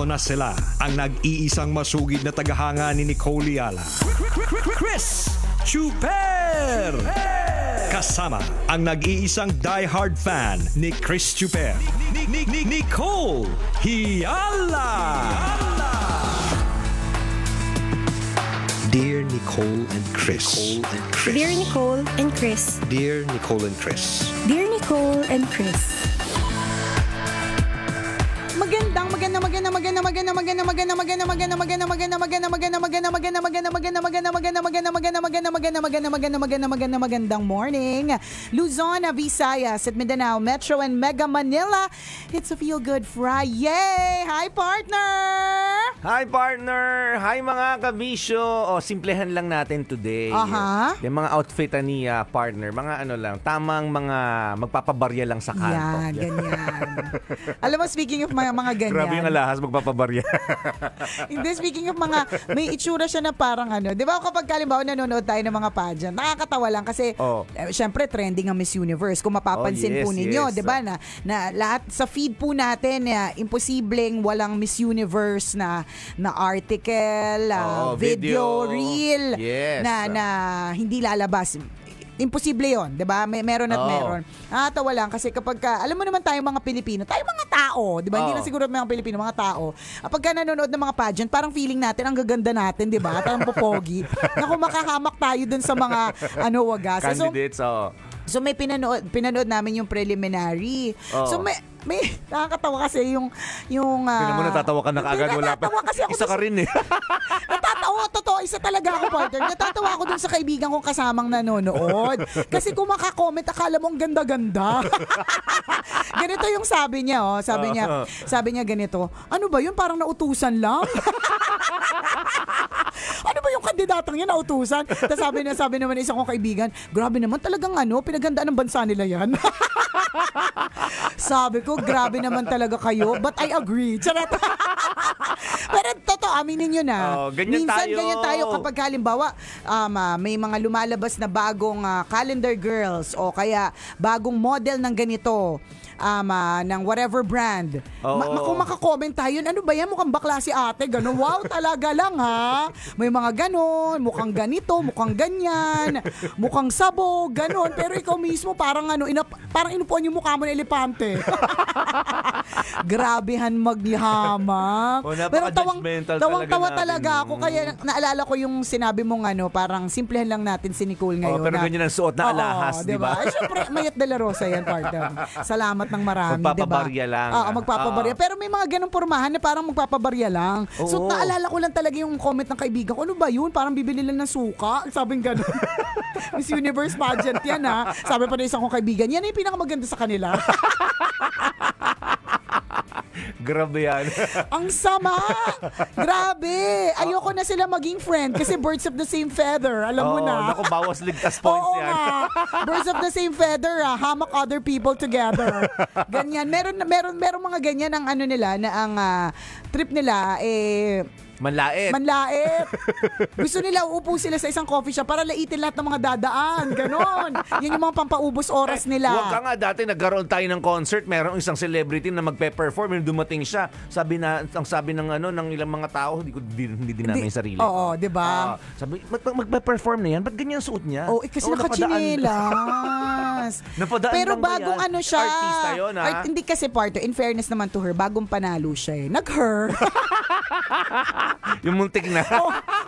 Eto na sila, ang nag-iisang masugid na tagahanga ni Nicole Yala. Chris Chuper! Kasama ang nag-iisang die-hard fan ni Chris Chuper. Nicole Yala! Dear Nicole and Chris. Dear Nicole and Chris. Dear Nicole and Chris. Dear Nicole and Chris. Magandang morning, Luzon, Visayas at Mindanao, Metro and Mega Manila. It's a Feel Good Friday. Hi, partner! Hi, partner! Hi, mga kabisyo! O, simplehan lang natin today. Yung mga outfit ni partner, mga ano lang, tamang mga magpapabarya lang sa kanto. Yan, ganyan. Alam mo, speaking of mga ganyan. Grabe yung alahas, magpapabarya. Hindi, speaking of may itsura siya na parang ano. Di ba kapag kalimbawa nanonood tayo ng mga pageant, nakakatawa lang kasi syempre trending ang Miss Universe. Kung mapapansin po ninyo, di ba, na lahat sa feed po natin, imposibleng walang Miss Universe na article, video, reel, na hindi lalabas. Imposible yon, 'di ba? Meron at meron. Tawa lang kasi kapag alam mo naman tayo mga Pilipino, tayo mga tao, 'di ba? Hindi lang siguro mga Pilipino, mga tao. Kapag nanonood ng mga pageant, parang feeling natin ang gaganda natin, 'di ba? Parang popogi. Naku, makahamak tayo dun sa mga wagas. Candidates, So may pinanood namin yung preliminary. So may nakakatawa kasi yung Tingnan mo, natatawa ka na kaagad, wala pa. Isa ka rin eh. Natatawa, totoo, isa talaga ako, partner. Natatawa ako dun sa kaibigan kong kasamang nanonood. Kasi kung makakomment, akala mo ang ganda-ganda. Ganito yung sabi niya, sabi niya ganito, ano ba yun? Parang nautusan lang. Ano ba yung kandidatang yan, nautusan? Tapos sabi naman isang kong kaibigan, grabe naman talagang pinaghandaan ng bansa nila yan. Sabi ko, grabe naman talaga kayo, but I agree. Charot. Pero totoo, aminin nyo na. Minsan ganyan tayo kapag halimbawa may mga lumalabas na bagong calendar girls o kaya bagong model ng ganito. Ng whatever brand. Kung makakomment tayo, ano ba yan? Mukhang bakla si ate. Ganon. Wow, talaga lang ha. May mga ganon. Mukhang ganito, mukhang ganyan. Mukhang sabog, ganon. Pero ikaw mismo parang parang inupuan yung mukha mo ng elepante. Grabehan maghamak. Pero tawang-tawa talaga ako. Kaya naalala ko yung sinabi mong parang simplehan lang natin si Nicole ngayon. Pero ganyan ang suot na alahas, di ba? Siyempre, Mayat de la Rosa yan, partner. Salamat ng marami, magpapabarya diba? lang. Magpapabarya. Pero may mga ganong pormahan na parang magpapabarya lang. So, naalala ko lang talaga yung comment ng kaibigan ko. Ano ba yun? Parang bibili lang ng suka. Sabing ganon. Miss Universe pageant yan, ha? Sabi pa na isang kong kaibigan, yan yung pinakamaganda sa kanila. Grabe yan. Ang sama! Grabe! Ayoko na sila maging friend kasi birds of the same feather. Alam mo na. Naku, bawas ligtas points yan. Birds of the same feather, hamak other people together. Ganyan. Meron mga ganyan ang nila, na ang trip nila, Manlait. Gusto nila, uupo sila sa isang coffee shop para laitin lahat ng mga dadaan. Ganon. Yan yung mga pampaubos oras nila. Huwag ka nga, dati nagkaroon tayo ng concert, merong isang celebrity na magpe-perform, dumating siya. Ang sabi ng ilang mga tao, hindi din namin sarili. Oo, di ba? Sabi, magpe-perform na yan? Ba't ganyan suot niya? Kasi nakachinelas. Pero bagong siya. Artista yun, ha? Hindi kasi partner, in fairness naman to her, bagong panalo siya. Nag-her. Yung muntik na.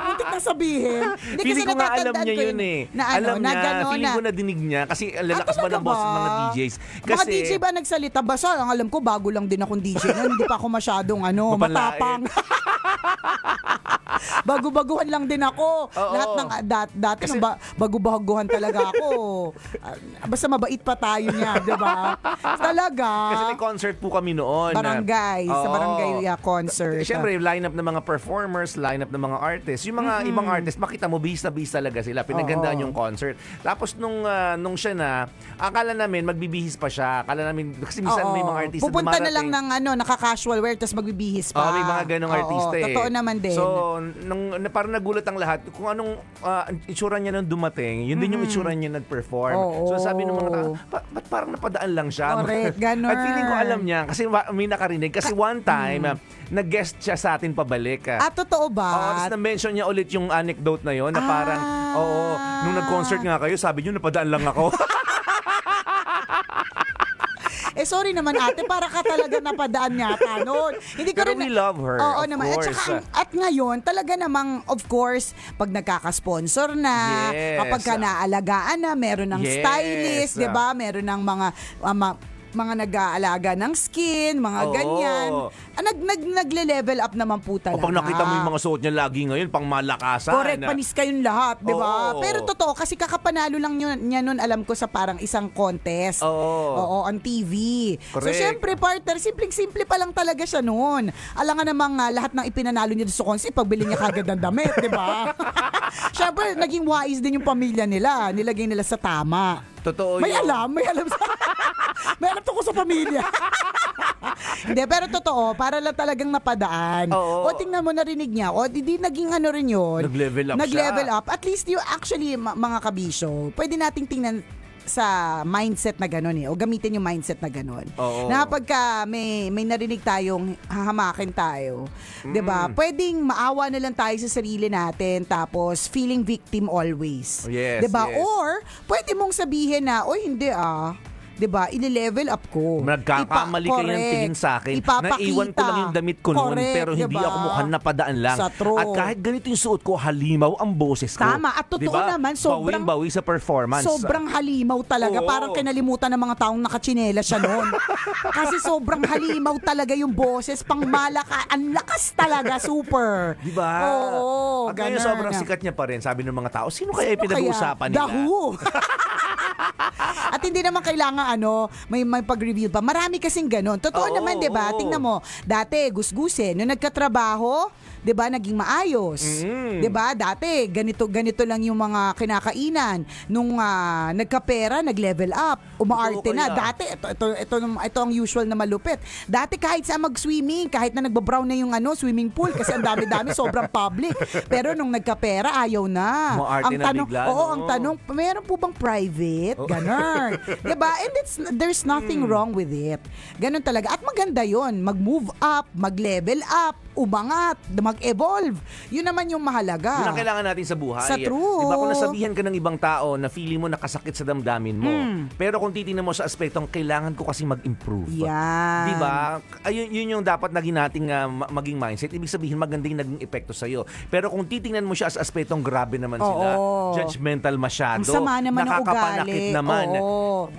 Muntik na sabihin. Feeling ko nga alam niya yun eh. Alam niya, feeling ko nadinig niya. Kasi lalakas ba ng boss ng mga DJs? Mga DJ ba nagsalita? Basta ang alam ko, bago lang din akong DJ. Hindi pa ako masyadong matapang. Bago-baguhan lang din ako. Lahat ng dati ng bago-baguhan talaga ako. Basta mabait pa tayo niya, di ba? Talaga. Kasi may concert po kami noon. Barangay. Sa barangay concert. Siyempre, lineup ng mga performers, lineup ng mga artists. Yung mga ibang artists, makita mo, bis talaga sila. Pinagandaan yung concert. Tapos nung siya na, akala namin, magbibihis pa siya. Akala namin, kasi minsan may mga artista pupunta na lang ng naka-casual wear, tapos magbibihis pa. May mga ganong artista eh. Totoo naman din. So, parang nagulat ang lahat kung anong itsura niya nung dumating, yun din yung itsura niya nag-perform. So sabi ng mga tao, ba't parang napadaan lang siya? Correct, ganun. At feeling ko alam niya, kasi may nakarinig. Kasi one time, nag-guest siya sa atin pabalik. Totoo ba? Oo, tapos na-mention niya ulit yung anecdote na yun, na parang, nung nag-concert nga kayo, sabi niyo, napadaan lang ako. Sorry naman ate, para ka talaga napadaan yata noon. Hindi ko Pero rin, we love her, oo of naman. course. At ngayon, talaga namang, of course, pag nagkaka-sponsor na, kapag ka naalagaan na, meron ng stylist, di ba? Meron ng mga nag-aalaga ng skin, mga ganyan. Nagle-level up naman po talaga. Kapag nakita mo yung mga suot niya lagi ngayon, pang malakasan. Correct, panis kayong lahat, di ba? Pero totoo, kasi kakapanalo lang niya nun, alam ko, sa parang isang contest. Oo, on TV. Correct. So, syempre, partner, simpleng-simple pa lang talaga siya noon. Alam nga namang lahat ng ipinanalo niya sa contest, pagbili niya kagad ng damit, di ba? Syempre, naging wise din yung pamilya nila. Nilagay nila sa tama. Totoo may alam may alam to ko sa pamilya. Hindi, pero totoo, para lang talagang napadaan. O tingnan mo, narinig niya, o di naging ano rin yun. Nag-level up At least yung actually, mga kabisyo, pwede nating tingnan sa mindset na gano'n o gamitin yung mindset na gano'n. Na pagka may narinig tayong hahamakin tayo, 'di ba? Pwedeng maawa na lang tayo sa sarili natin tapos feeling victim always. 'Di ba? Or pwede mong sabihin na, "Oy, hindi 'di ba? Ile-level up ko. Nagkakamali kayo ng tingin sa akin. Naiwan ko lang yung damit ko noon, pero hindi ako mukhang napadaan lang. At kahit ganito yung suot ko, halimaw ang boses ko." Tama. At totoo naman, sobrang bawi sa performance. Sobrang halimaw talaga. Parang kinalimutan ng mga taong nakachinela siya noon. Kasi sobrang halimaw talaga yung boses. Pang malaka. Ang lakas talaga. Super. Diba? Oo. At ngayon sobrang sikat niya pa rin. Sabi ng mga tao, sino kaya pinag-uusapan nila? The Who. At hindi naman kailangan may pag-reveal pa. Marami kasing ganon. Totoo naman, 'di ba? Tingnan mo, dati gusgusin, nung nagkatrabaho, 'di ba, naging maayos. 'Di ba? Dati ganito lang yung mga kinakainan. Nung nagkapera, nag-level up, umaarte na. Dati ito ang usual na malupit. Dati kahit sa mag-swimming, kahit na nagbabrown na yung swimming pool kasi ang dami-dami, sobrang public. Pero nung nagkapera, ayaw na. Umaarte na bigla. Ang tanong, meron po bang private? Ganon. 'Di ba? And there's nothing wrong with it. Ganon talaga. At maganda 'yon. Mag-move up, mag-level up, umangat, mag-evolve. Yun naman yung mahalaga. Yun ang kailangan natin sa buhay. Sa true. Diba kung nasabihan ka ng ibang tao na feeling mo nakasakit sa damdamin mo, pero kung titingnan mo sa aspetong kailangan ko kasi mag-improve. Yan. Diba? Yun yung dapat naging nating maging mindset. Ibig sabihin magandang naging epekto sa'yo. Pero kung titingnan mo siya sa aspetong grabe naman sila, judgmental masyado, ang sama naman ng ugali. Naman.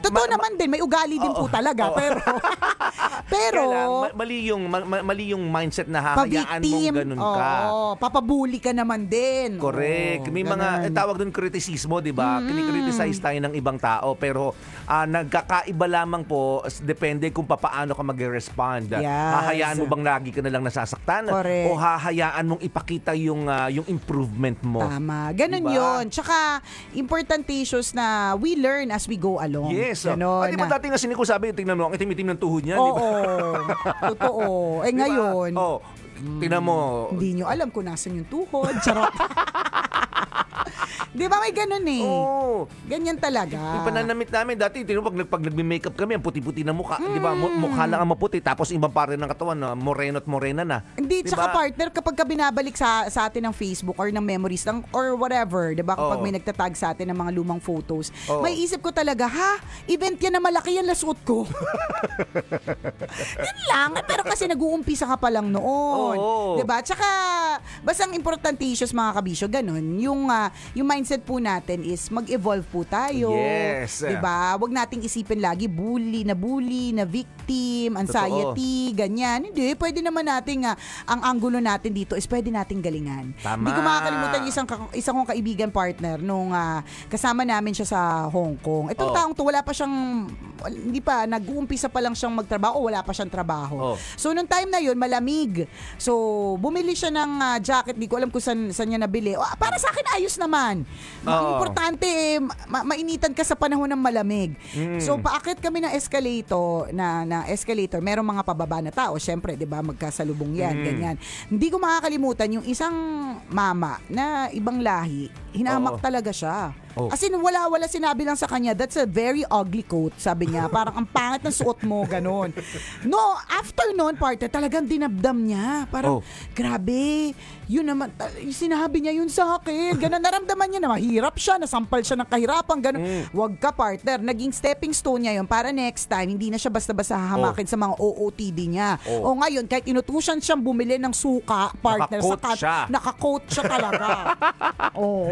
Totoo naman din, may ugali din po talaga. Pero mali yung mindset na hahayaan mong ganun ka. Papabuli ka naman din. Correct. May mga tawag doon kritisismo, 'di ba? Kinikriticize tayo ng ibang tao, pero nagkakaiba lamang po, depende kung paano ka mag-respond. Hahayaan mo bang lagi ka na lang nasasaktan? Correct. O hahayaan mong ipakita yung improvement mo? Tama. Ganun yun. Tsaka, importantatious na we learn as we go along. Yes. Ganon. Di ba dati nga siniko sabi, tingnan mo, ang itim-itim ng tuhod niya. Oo. Totoo. Ngayon. Tingnan mo. Hindi nyo alam kung nasan yung tuhod. Charot. Di ba may ganun eh? Oo. Ganyan talaga. Yung pananamit namin dati, pag nagme-makeup kami, ang puti-puti na mukha. Di ba? Mukha lang ang maputi. Tapos ibang parte ng katawan, moreno at morena na. Hindi, diba? Tsaka partner, kapag ka binabalik sa atin ng Facebook or ng memories or whatever, di ba? Kapag may nagtatag sa atin ng mga lumang photos, may isip ko talaga, event yan na malaki yan lasot ko. Yan lang. Pero kasi nag-uumpisa ka pa lang noon. Di ba? Tsaka, basta ang importantitious mga kabisyo, ganun. Yung mindset po natin is mag-evolve po tayo. Yes. Diba? Huwag nating isipin lagi bully, na victim, anxiety, ganyan. Hindi, pwede naman nating ang anggulo natin dito is pwede nating galingan. Tama. Hindi ko makakalimutan isang kong kaibigan partner nung kasama namin siya sa Hong Kong. Itong taong to, wala pa siyang, hindi pa, nag-uumpisa pa lang siyang magtrabaho o wala pa siyang trabaho. So, nung time na yun, malamig. So, bumili siya ng jacket, di ko alam kung saan niya nabili. Para sa akin, ayos naman. Ang importante mainitan ka sa panahon ng malamig. So paakit kami ng escalator na escalator, merong mga pababa na tao, syempre, 'di ba, magkasalubong 'yan, ganyan. Hindi ko makakalimutan yung isang mama na ibang lahi, hinamak talaga siya. As in, wala sinabi lang sa kanya, that's a very ugly coat, sabi niya. Parang ang pangit ng suot mo, ganon. No, after noon, partner, talagang dinabdam niya. Parang, grabe, yun naman, sinabi niya yun sa akin. Ganon, naramdaman niya na mahirap siya, nasampal siya ng kahirapan, ganon. Wag ka, partner. Naging stepping stone niya yun para next time, hindi na siya basta-basta hahamakin sa mga OOTD niya. O ngayon, kahit inutusan siyang bumili ng suka, partner, naka-coat siya talaga.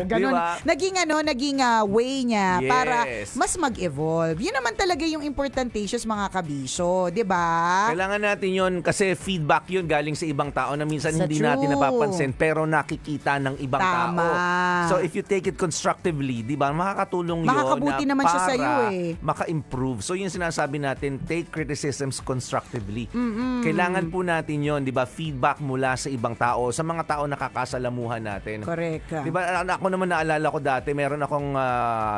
Ganon. Diba? Naging way niya para mas mag-evolve. Yun naman talaga yung importantatious, mga kabisyo, 'di ba? Kailangan natin yun kasi feedback yun galing sa ibang tao na minsan hindi natin napapansin pero nakikita ng ibang tao. So if you take it constructively, 'di ba? Makakatulong yun makakabuti naman siya sa iyo maka-improve. So yung sinasabi natin, take criticisms constructively. Kailangan po natin yun, 'di ba? Feedback mula sa ibang tao, sa mga tao nakakasalamuhan natin. Correct. 'Di ba? Ako naman naalala ko dati, meron akong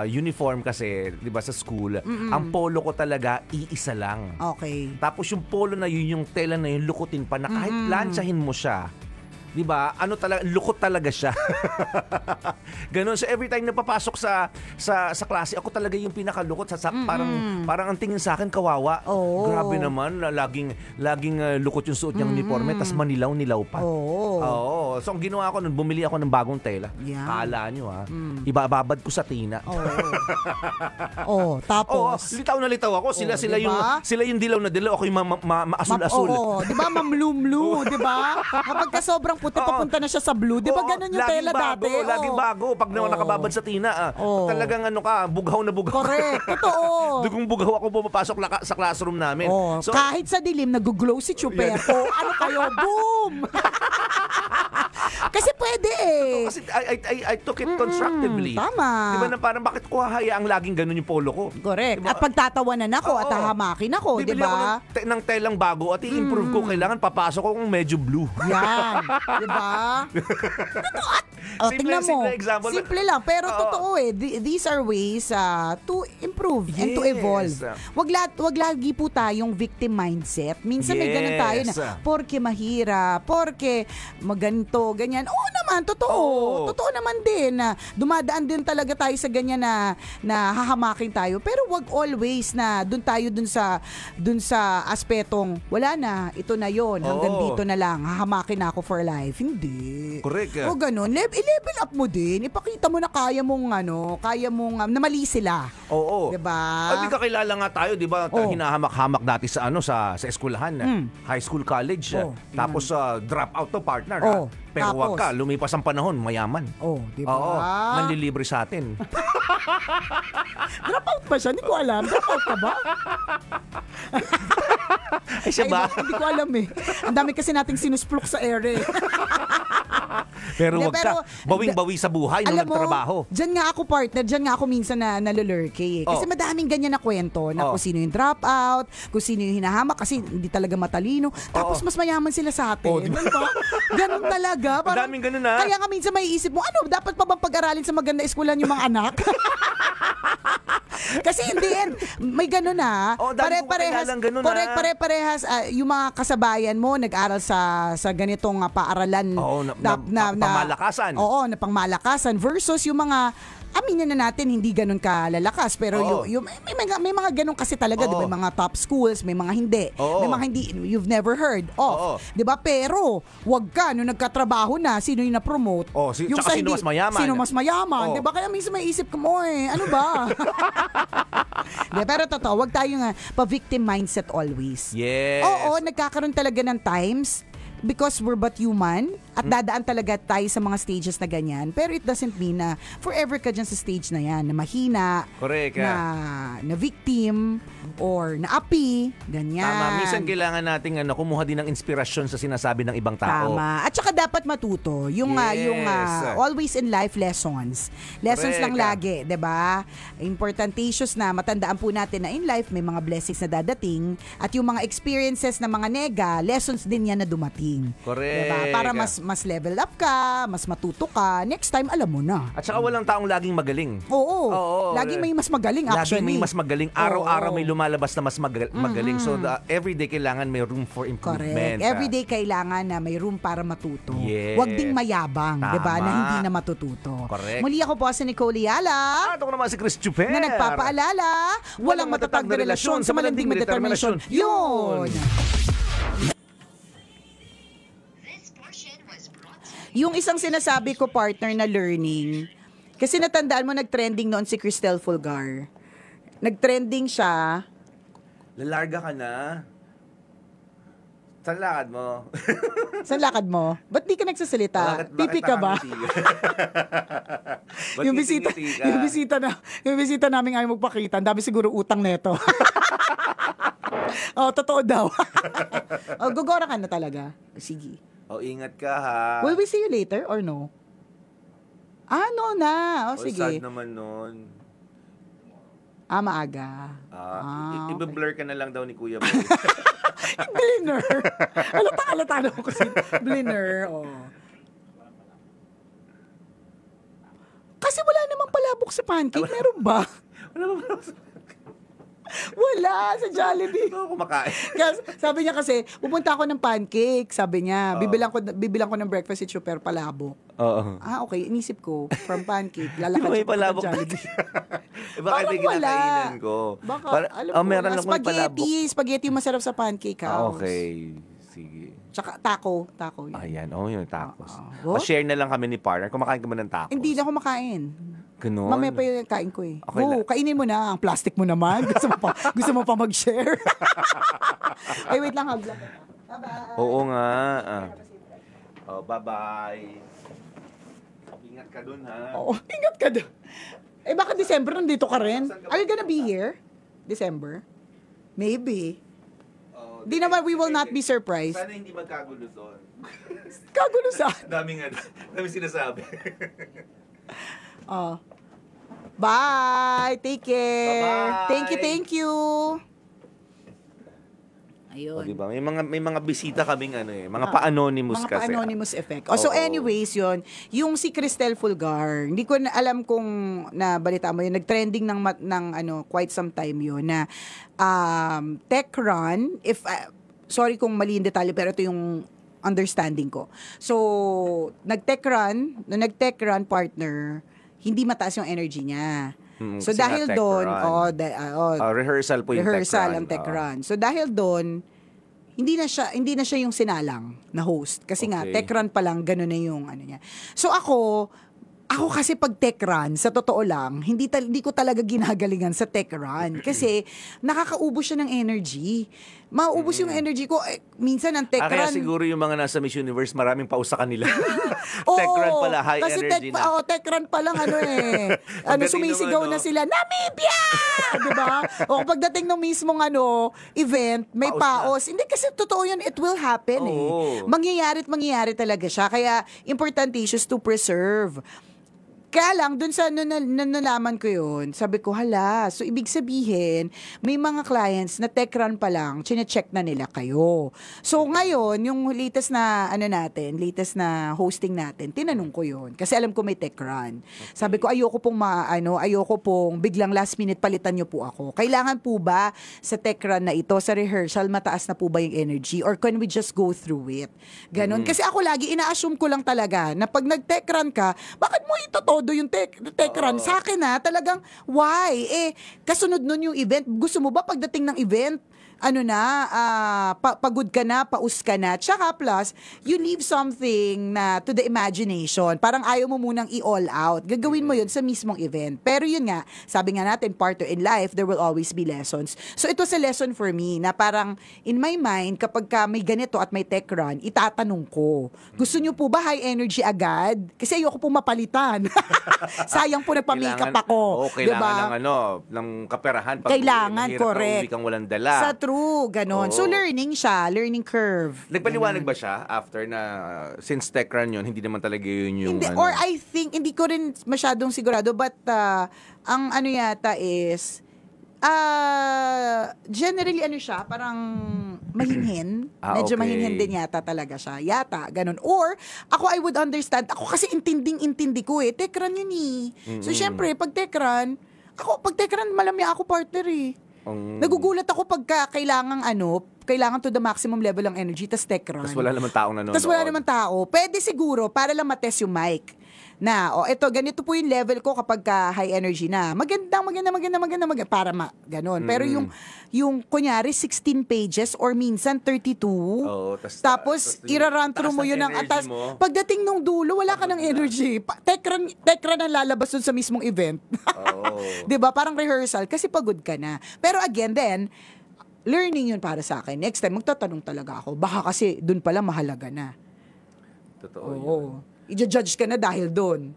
uniform kasi, 'di ba, sa school. Ang polo ko talaga iisa lang. Okay. Tapos yung polo na yun, yung tela na yun, lukutin pa na kahit planchahin mo siya. 'Di ba? Lukot talaga siya. Ganon. So every time na papasok sa klase, ako talaga yung pinakalukot parang ang tingin sa akin kawawa. Grabe naman, laging lukot yung suot niyang uniforme, tas manilaw-nilaw pa. So ang ginawa ko nun, bumili ako ng bagong tela. Kala nyo ibababad ko sa tina. Tapos litaw na litaw ako. Sila yung dilaw na dilaw, ako yung maasul-asul. 'Di ba, mamlu-mlu, 'di ba? Kapag ka sobrang puti, papunta na siya sa blue. Di ba ganun yung tela dati? Laging bago. Pag nakababad sa tina, talagang bughaw na bughaw. Correct. Totoo. Dugong bughaw ako pumapasok sa classroom namin. So, kahit sa dilim, nag-glow si Chuperto. Ano kayo? Boom! Kasi pwede Kasi I took it constructively. Tama. Diba na parang bakit ko hahayaang laging ganun yung polo ko? Correct. Diba? At pagtatawanan ako at hahamakin ako, Bibili diba? ako ng telang bago at i-improve ko. Kailangan papasok ko kung medyo blue. Yan. Diba? Tingnan mo. Simple lang. Pero totoo these are ways to improve and to evolve. Wag lagi po tayong victim mindset. Minsan may ganun tayo na, porke mahirap, porke maganto, ganyan. Oo naman, totoo. Totoo naman din na dumadaan din talaga tayo sa ganyan na hahamakin tayo. Pero wag always na dun sa aspetong wala na, ito na yon, hanggang dito na lang, hahamakin na ako for life. Hindi. Correct. O ganun, i-level up mo din. Ipakita mo na kaya mong na mali sila. Diba? Hindi ka kilala nga tayo, diba? Hinahamak-hamak dati sa eskwelahan. High school, college. Tapos drop out to, partner. Pero wag ka, lumipas ang panahon, mayaman. Diba? Nanlilibre sa atin. Drop out ba siya? Hindi ko alam. Drop out ka ba? Ay, siya ba? Hindi ko alam Ang dami kasi nating sinusplok sa air Pero wag ka. Bawing-bawi sa buhay nung nagtrabaho. Diyan nga ako, partner. Diyan nga ako minsan na nalulurky. Kasi madaming ganyan na kwento na kung sino yung drop out, kung sino yung hinahamak kasi hindi talaga matalino. Tapos mas mayaman sila sa atin. Diba? Ganun talaga. Madaming ganun na. Kaya nga minsan may isip mo, dapat pa bang pag-aralin sa maganda eskwelahan yung mga anak? Kasi in the end, may ganun pare-parehas. Pare-parehas yung mga kasabayan mo nag-aral sa ganitong paaralan pangmalakasan. Na pangmalakasan versus yung mga aminin na natin hindi ganun kalalakas pero may mga ganun kasi talaga, 'di ba? May mga top schools, may mga hindi. May mga hindi you've never heard of. 'Di ba? Pero wag ka nung nagkatrabaho na, sino yung na-promote? Yung sa sino mas mayaman. Sino mas mayaman, 'di ba? Kaya minsan may isip ko mo ano ba? Pero totoo, wag tayong pa-victim mindset always. Yes. Nagkakaroon talaga ng times because we're but human at dadaan talaga tayo sa mga stages na ganyan. Pero it doesn't mean na forever ka dyan sa stage na yan, na mahina, correct, na victim, or na api, ganyan. Tama. Minsan kailangan nating kumuha din ng inspirasyon sa sinasabi ng ibang tao. Tama. At saka dapat matuto. Yung always in life lessons. Lessons correct, lang lagi, 'di ba? Importantatious na matandaan po natin na in life may mga blessings na dadating at yung mga experiences na mga nega, lessons din yan na dumating. Correct. Diba? Para mas mas level up ka, mas matuto ka, next time alam mo na. At saka walang taong laging magaling. Oo. Laging may mas magaling actually. Laging may mas magaling. Araw-araw may lumalabas na mas magaling. So everyday kailangan may room for improvement. Correct. Everyday kailangan na may room para matuto. Yes. Huwag ding mayabang, Tama. 'di ba, na hindi na matututo. Correct. Muli ako po si Nicole Yala. At ako naman si Chris Chuper. Na nagpapaalala, walang matatag na relasyon sa malanding may determinasyon. Yun! Yung isang sinasabi ko, partner, na learning, kasi natandaan mo, nag-trending noon si Cristel Fulgar. Nag-trending siya. Lalarga ka na. Saan lakad mo? Saan lakad mo? Ba't di ka nagsasalita? Pipi ka ba? yung bisita namin ayaw magpakita. Ang dami siguro utang neto. Totoo daw. Gugora ka na talaga. Sige. Ingat ka ha. Will we see you later or no? No na. Sige. Sad naman nun. Maaga. I-blur ka na lang daw ni Kuya Boy. Bliner. Alata na ako kasi. Bliner. Kasi wala namang palabok sa pancake. Meron ba? Wala ba palabok sa Wala, sa Jollibee. Ako kumakain. Sabi niya kasi, pupunta ako ng pancake. Sabi niya, bibilang ko ng breakfast si Chuper palabok. Okay. Inisip ko, from pancake, lalakad may siya palabok sa Jollibee. Baka may kinakainan ko. Baka, meron lang may palabok. Spaghetti yung masarap sa pancake house. Okay. Sige. Tsaka taco. Ayan, yung tacos. Share na lang kami ni partner. Kumakain ka ba ng tacos? Hindi na ako makain. Ganun. Mamaya pa yung kain ko eh. Okay kainin mo na. Ang plastic mo naman. Gusto mo pa mag-share. Ay, wait lang. Hug lang. Bye-bye. Oo nga. Bye-bye. Ingat ka dun, ha? Ingat ka dun. Baka December nandito ka rin. Are you gonna be here? December? Maybe. Di naman, we will not be surprised. Sana hindi magkagulo doon. Kagulo saan? Daming sinasabi. Bye! Take care! Bye-bye. Thank you! Ayun. Diba? May mga bisita kaming mga pa-anonymous kasi. Mga pa-anonymous effect. So anyways, yung si Cristel Fulgar, hindi ko na alam kung nabalita mo yun, nag-trending ng quite some time yun na tech run, sorry kung mali yung detalye, pero ito yung understanding ko. So, nag-tech run partner, hindi mataas yung energy niya. So dahil doon, rehearsal po yung tech run. So dahil doon, hindi na siya yung sinalang na host kasi nga tech run pa lang gano'n na yung niya. So ako kasi pag tech run, sa totoo lang, hindi ko talaga ginagalingan sa tech run kasi nakakaubos siya ng energy. Maubos yung energy ko. Minsan ang tech run. Kaya siguro yung mga nasa Miss Universe, maraming pausa kanila. Tech run pala, high energy na. Tech run pa lang sumisigaw na sila, Namibia! Diba? O pagdating ng mismong event, may paos. Hindi kasi totoo yun, it will happen Mangyayari talaga siya. Kaya importante is to preserve. Kaya lang, dun sa nalaman ko yun, sabi ko, so ibig sabihin, may mga clients na tech run pa lang, chine-check na nila kayo. So ngayon, yung latest na hosting natin, tinanong ko yun. Kasi alam ko may tech run. Sabi ko, ayoko pong biglang last minute palitan nyo po ako. Kailangan po ba sa tech run na ito, sa rehearsal, mataas na po ba yung energy? Or can we just go through it? Ganon. Kasi ako lagi, ina-assume ko lang talaga na pag nag-tech run ka, bakit mo ito yung tech run. Sa akin talagang, why? Kasunod nun yung event. Gusto mo ba pagdating ng event, pagod ka na, paus ka na. Tsaka plus, you leave something na to the imagination. Parang ayaw mo munang i-all out. Gagawin mo yun sa mismong event. Pero yun nga, sabi nga natin, partner in life, there will always be lessons. So it was a lesson for me na parang in my mind, kapag may ganito at may tech run, itatanong ko, gusto nyo po ba high energy agad? Kasi ayoko po mapalitan. Sayang po nagpa-makeup ako. Kailangan ng kaperahan. Kailangan, correct. Kang walang dala. Sa true, ganon. So learning siya, learning curve. Nagpaliwanag ba siya after na since tech run yun, hindi naman talaga yun yung hindi, or I think, hindi ko rin masyadong sigurado, but ang yata is, Generally ano siya, parang mahinhin. Medyo Okay. mahinhin din yata talaga siya. Yata, ganun. Or, ako I would understand, ako kasi intinding-intindi ko eh. Tekran yun eh. So, syempre, pag Tekran, malamya ako partner eh. Nagugulat ako pagka kailangan to the maximum level ng energy, tas Tekran. Tapos wala naman taong nanonood. Tapos wala naman tao. Pwede siguro, para lang matest yung mic. Na, ito, ganito po yung level ko kapag high energy na. Maganda, para ganon. Pero yung kunyari, 16 pages or minsan 32. Oo, tapos irarun through mo yun ng atas. Pagdating nung dulo, wala ka ng energy. Tekran ang lalabas dun sa mismong event. Oo. 'Di ba? Parang rehearsal kasi pagod ka na. Pero again, then, learning yun para sa akin. Next time, magtatanong talaga ako. Baka kasi dun pala mahalaga na. Totoo Oo. yun. I-judge ka na dahil doon.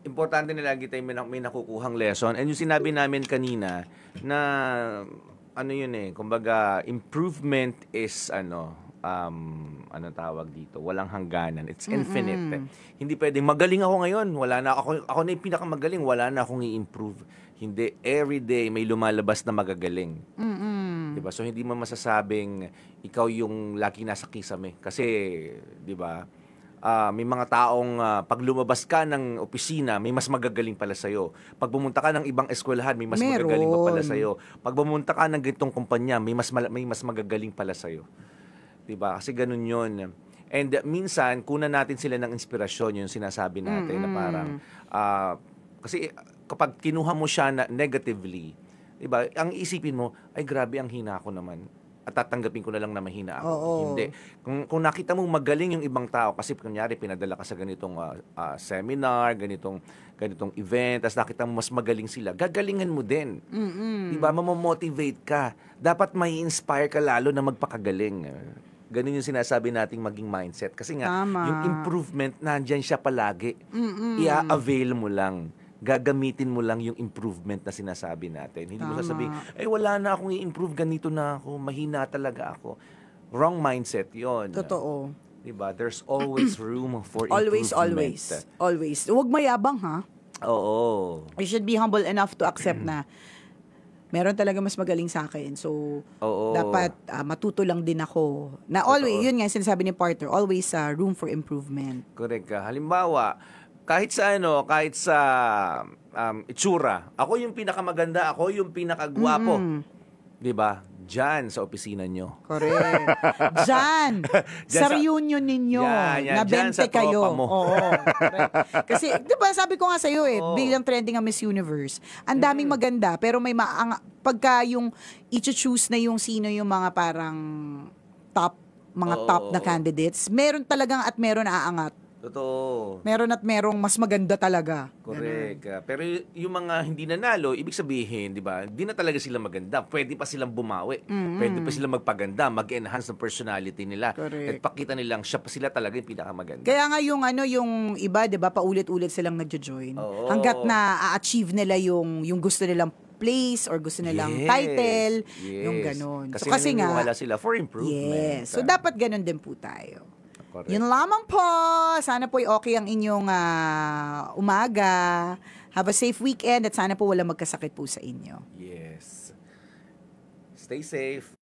Importante na lagi tayong may nakukuhang lesson. And yung sinabi namin kanina na ano yun kumbaga improvement is anong tawag dito, walang hangganan. It's infinite. Hindi pwedeng magaling ako ngayon, wala na ako na yung pinakamagaling, wala na akong i-improve. Hindi, every day may lumalabas na magagaling. Diba? So hindi mo masasabing ikaw yung lagi nasa kisame kasi 'di ba? May mga taong pag lumabas ka ng opisina, may mas magagaling pala sa'yo. Pag bumunta ka ng ibang eskwelahan, may mas magagaling pa pala sa'yo. Pag bumunta ka ng ganitong kumpanya, may mas magagaling pala sa'yo. Diba? Kasi ganun yun. And minsan, kunan natin sila ng inspirasyon, yung sinasabi natin na parang, kasi kapag kinuha mo siya na negatively, diba? Ang isipin mo, ay grabe, ang hina ko naman. At tatanggapin ko na lang na mahina ako. Oo. Hindi. Kung nakita mong magaling yung ibang tao, kasi kunyari pinadala ka sa ganitong seminar, ganitong event, tapos nakita mo mas magaling sila, gagalingan mo din. Diba? Mamomotivate ka. Dapat may inspire ka lalo na magpakagaling. Ganun yung sinasabi nating maging mindset. Kasi nga, Tama. yung improvement, nandyan siya palagi. I-avail mo lang. Gagamitin mo lang yung improvement na sinasabi natin. Hindi mo sasabihin, wala na akong i-improve, ganito na ako, mahina talaga ako. Wrong mindset yon. Totoo. Diba? There's always room for Always. improvement. Always. Huwag mayabang, ha? Oo. You should be humble enough to accept na meron talaga mas magaling sa akin. So, Oo. dapat matuto lang din ako. Na always, yun nga yung sinasabi ni partner, always room for improvement. Correct ka. Halimbawa, kahit sa itsura, ako yung pinakamaganda, ako yung pinakagwapo. 'Di ba? Diyan sa opisina nyo. Correct. Diyan sa reunion ninyo, na dyan 20 sa kayo. tropa mo. Oo. Correct. Kasi, di ba, sabi ko nga sa'yo bilang trending ang Miss Universe, ang daming maganda, pero may pagka yung i-choose na yung sino yung mga parang top na candidates, meron talagang at meron aangat. Totoo. Meron at merong mas maganda talaga. Correct. Pero yung mga hindi nanalo, ibig sabihin, di ba, hindi na talaga sila maganda. Pwede pa silang bumawi. Pwede pa silang magpaganda, mag-enhance ng personality nila. Correct. At pakita nilang sila talaga yung pinakamaganda. Kaya nga yung iba, 'di ba, paulit-ulit silang nagjo-join. Oo. Hangga't na-achieve nila yung gusto nilang place or gusto nilang title, yung ganun. Kasi naniniwala sila for improvement. Yes. So dapat ganun din po tayo. Correct. Yun lamang po. Sana po okay ang inyong umaga. Have a safe weekend at sana po wala magkasakit po sa inyo. Yes. Stay safe.